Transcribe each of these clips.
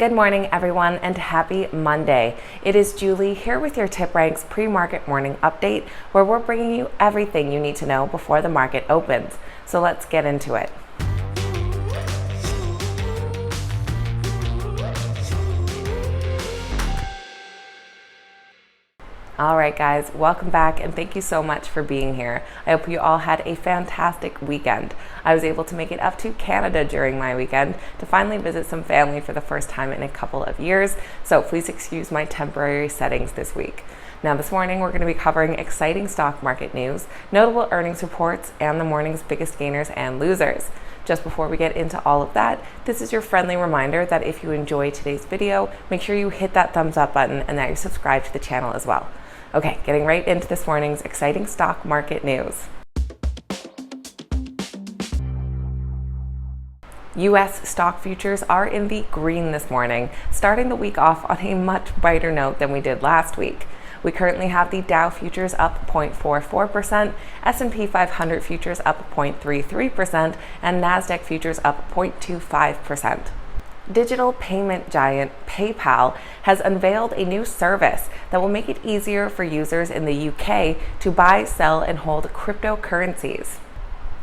Good morning, everyone, and happy Monday. It is Julie here with your TipRanks pre-market morning update, where we're bringing you everything you need to know before the market opens. So let's get into it. All right, guys, welcome back, and thank you so much for being here. I hope you all had a fantastic weekend. I was able to make it up to Canada during my weekend to finally visit some family for the first time in a couple of years, so please excuse my temporary settings this week. Now, this morning, we're going to be covering exciting stock market news, notable earnings reports, and the morning's biggest gainers and losers. Just before we get into all of that, this is your friendly reminder that if you enjoy today's video, make sure you hit that thumbs up button and that you're subscribed to the channel as well. Okay, getting right into this morning's exciting stock market news. U.S. stock futures are in the green this morning, starting the week off on a much brighter note than we did last week. We currently have the Dow futures up 0.44%, S&P 500 futures up 0.33%, and NASDAQ futures up 0.25%. Digital payment giant PayPal has unveiled a new service that will make it easier for users in the UK to buy, sell, and hold cryptocurrencies.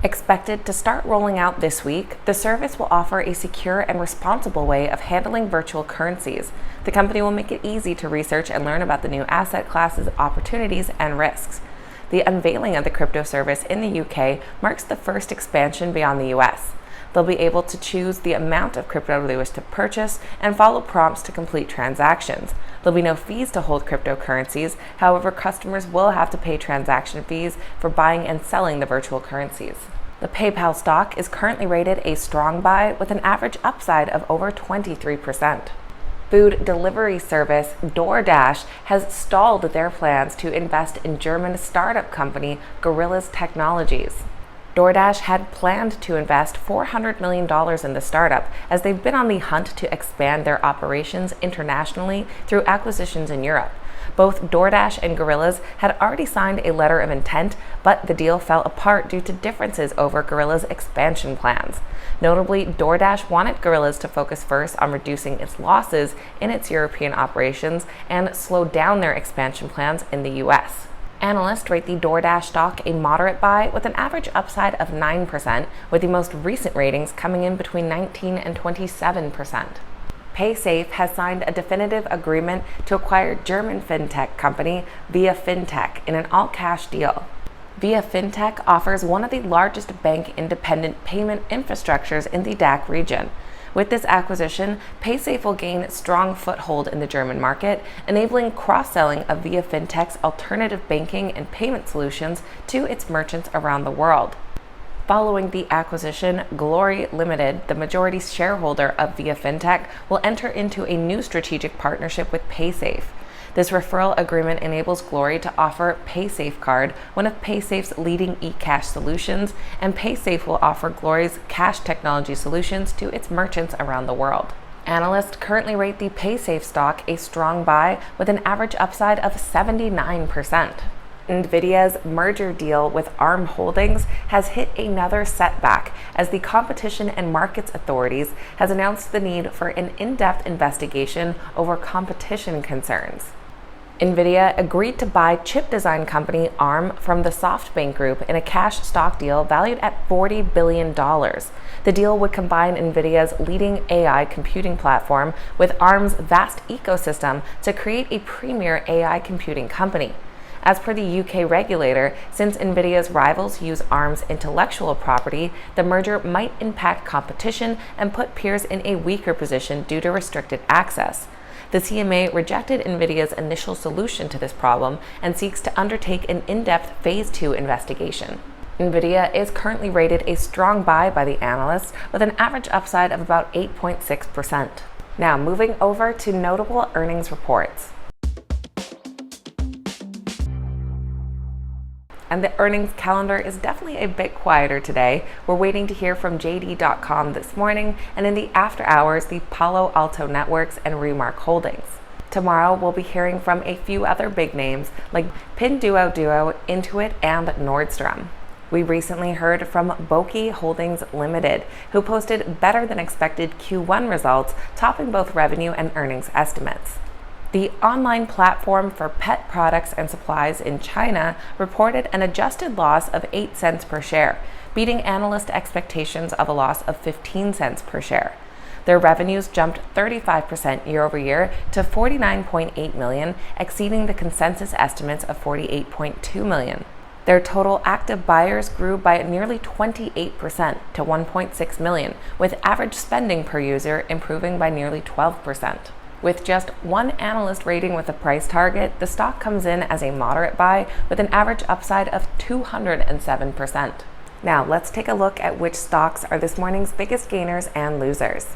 Expected to start rolling out this week, the service will offer a secure and responsible way of handling virtual currencies. The company will make it easy to research and learn about the new asset classes, opportunities, and risks. The unveiling of the crypto service in the UK marks the first expansion beyond the US. They'll be able to choose the amount of crypto they wish to purchase and follow prompts to complete transactions. There'll be no fees to hold cryptocurrencies. However, customers will have to pay transaction fees for buying and selling the virtual currencies. The PayPal stock is currently rated a strong buy with an average upside of over 23%. Food delivery service DoorDash has stalled their plans to invest in German startup company Gorillas Technologies. DoorDash had planned to invest $400 million in the startup, as they've been on the hunt to expand their operations internationally through acquisitions in Europe. Both DoorDash and Gorillas had already signed a letter of intent, but the deal fell apart due to differences over Gorillas' expansion plans. Notably, DoorDash wanted Gorillas to focus first on reducing its losses in its European operations and slow down their expansion plans in the US. Analysts rate the DoorDash stock a moderate buy with an average upside of 9%, with the most recent ratings coming in between 19 and 27%. PaySafe has signed a definitive agreement to acquire German fintech company Via Fintech in an all-cash deal. Via Fintech offers one of the largest bank-independent payment infrastructures in the DACH region. With this acquisition, PaySafe will gain strong foothold in the German market, enabling cross-selling of Via Fintech's alternative banking and payment solutions to its merchants around the world. Following the acquisition, Glory Limited, the majority shareholder of Via Fintech, will enter into a new strategic partnership with PaySafe. This referral agreement enables Glory to offer PaySafe Card, one of PaySafe's leading e-cash solutions, and PaySafe will offer Glory's cash technology solutions to its merchants around the world. Analysts currently rate the PaySafe stock a strong buy with an average upside of 79%. NVDA's merger deal with ARM Holdings has hit another setback as the Competition and Markets Authorities has announced the need for an in-depth investigation over competition concerns. NVIDIA agreed to buy chip design company ARM from the SoftBank Group in a cash stock deal valued at $40 billion. The deal would combine NVIDIA's leading AI computing platform with ARM's vast ecosystem to create a premier AI computing company. As per the UK regulator, since NVIDIA's rivals use ARM's intellectual property, the merger might impact competition and put peers in a weaker position due to restricted access. The CMA rejected NVIDIA's initial solution to this problem and seeks to undertake an in-depth Phase 2 investigation. NVIDIA is currently rated a strong buy by the analysts with an average upside of about 8.6%. Now, moving over to notable earnings reports. And the earnings calendar is definitely a bit quieter today. We're waiting to hear from JD.com this morning, and in the after hours, the Palo Alto Networks and Remark Holdings. Tomorrow, we'll be hearing from a few other big names like Pinduoduo, Intuit, and Nordstrom. We recently heard from Boki Holdings Limited, who posted better than expected Q1 results, topping both revenue and earnings estimates. The online platform for pet products and supplies in China reported an adjusted loss of 8 cents per share, beating analyst expectations of a loss of 15 cents per share. Their revenues jumped 35% year over year to $49.8 million, exceeding the consensus estimates of $48.2 million. Their total active buyers grew by nearly 28% to 1.6 million, with average spending per user improving by nearly 12%. With just one analyst rating with a price target, the stock comes in as a moderate buy with an average upside of 207%. Now let's take a look at which stocks are this morning's biggest gainers and losers.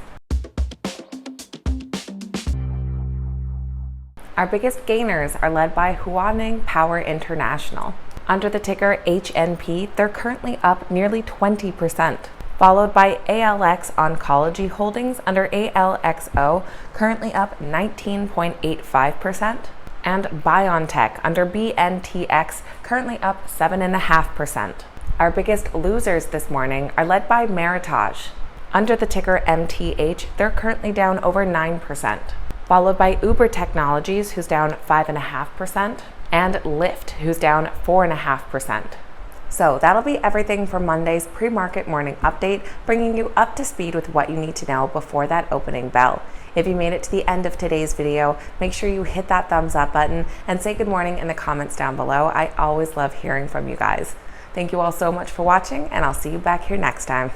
Our biggest gainers are led by Huaneng Power International. Under the ticker HNP, they're currently up nearly 20%, followed by ALX Oncology Holdings under ALXO, currently up 19.85%, and BioNTech under BNTX, currently up 7.5%. Our biggest losers this morning are led by Meritage. Under the ticker MTH, they're currently down over 9%, followed by Uber Technologies, who's down 5.5%, and Lyft, who's down 4.5%. So that'll be everything for Monday's pre-market morning update, bringing you up to speed with what you need to know before that opening bell. If you made it to the end of today's video, make sure you hit that thumbs up button and say good morning in the comments down below. I always love hearing from you guys. Thank you all so much for watching, and I'll see you back here next time.